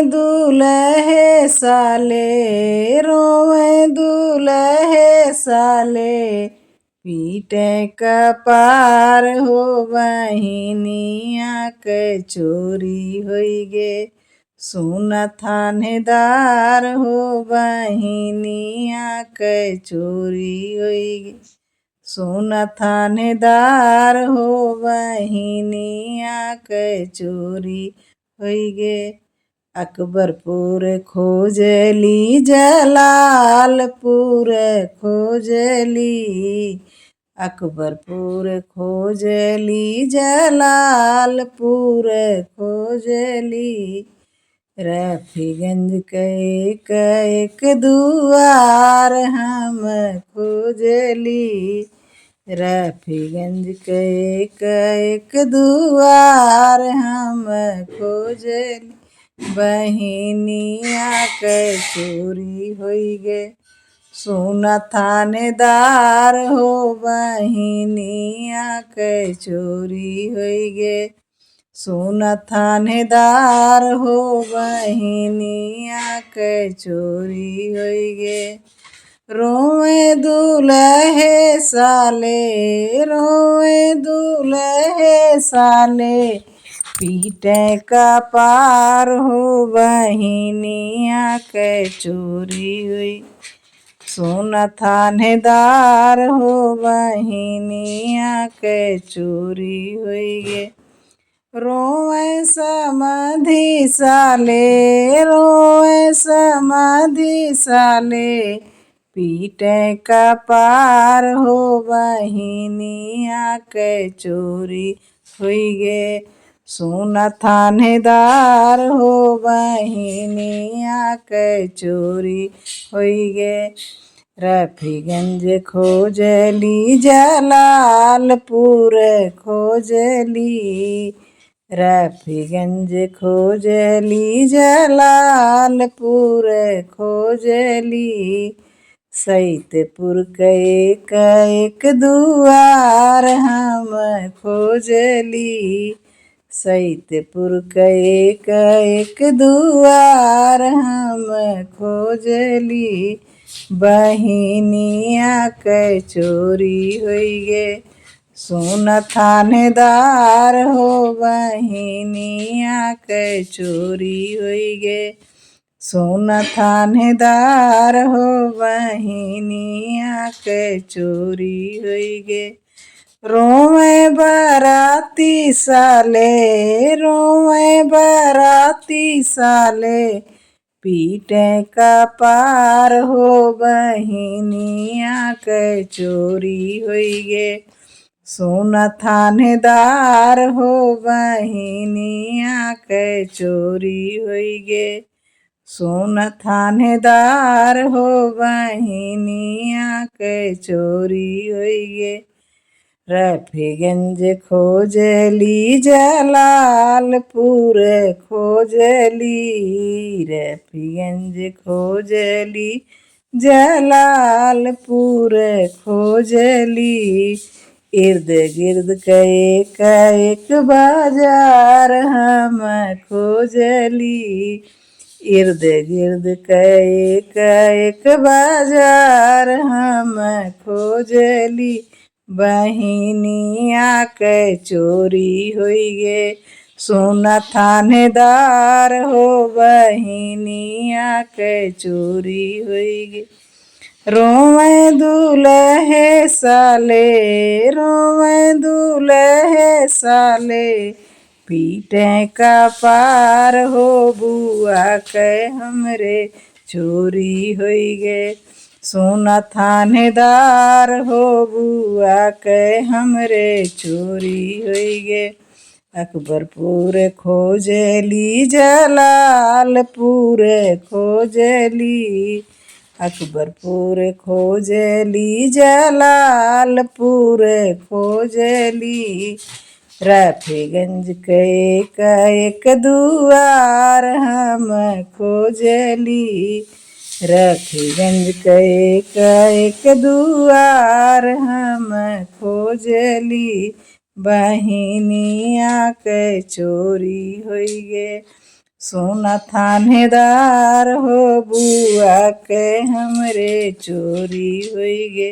दूल्हे साले, रोवे दूल्हे साले, पीटे कपार हो बहिनिया के चोरी होई गे। सुन थानेदार हो बहिनिया के चोरी होई गे। सुन थानेदार हो बहिनिया के चोरी होई गे। अकबरपुर खोजली, जलालपुर खोजली, अकबरपुर खोजली, जलालपुर खोजली, रफीगंज के एक दुआर हम खोजली, रफीगंज के एक दुआर हम खोजली, बहिनिया के चोरी होई गे। सुन थानेदार हो बहिनिया के चोरी होई गे। सुन थानेदार हो बहिनिया के चोरी होई गे। रोवे दूल्हे साले, रोवे दूल्हे साले, पीटे कपार हो बहिनिया के चोरी हुई। सुन थानेदार हो बहिनिया के चोरी हुई गे। रोवे समाधि साले, रोवे समाधि साले, पीटे कपार हो बहिनिया के चोरी हुई गे। सुन थानेदार हो बहिनिया के चोरी हुई गे। रफीगंज खोजली, जलालपुर खोजली, रफीगंज खोजली, जलालपुर खोजली, सैदपुर के एक दुआर हम खोजली, सैदपुर के एक दुआर हम खोजली, बहिनिया के चोरी होई गे। सुन थानेदार हो बहिनिया के चोरी होई गे। सुन थानेदार हो बहिनिया के चोरी होई गे। रोवे बाराती साले, रोवे बाराती साले, पीटे कपार हो बहिनिया के चोरी होई गे। सुन थानेदार हो बहिनिया के चोरी होई गे। सुन थानेदार हो बहिनिया के चोरी होई गे। रफीगंज खोजली, जलालपुर खोजली, रफीगंज खोजली, जलालपुर खोजली, इर्द गिर्द के एक बाजार हम खोजली, इर्द गिर्द के एक बाजार हम खोजली, बहिनिया के चोरी होई गे। सुन थानेदार हो बहिनिया के चोरी होई गे। रोवे दूल्हे साले, रोवे दूल्हे साले, पीटे कपार हो बुआ के हमरे चोरी होई गे। सुन थानेदार हो बुआ के हमरे चोरी होई गे। अकबरपुर खोजली, जलालपुर खोजली, अकबरपुर खोजली, जलालपुर खोजली, रफीगंज के एक दुआर हम खोजली, रफीगंज के एक दुआर हम खोजली, बहिनिया के चोरी होई गे। सोना थानेदार हो बुआ के हमरे चोरी होई गे।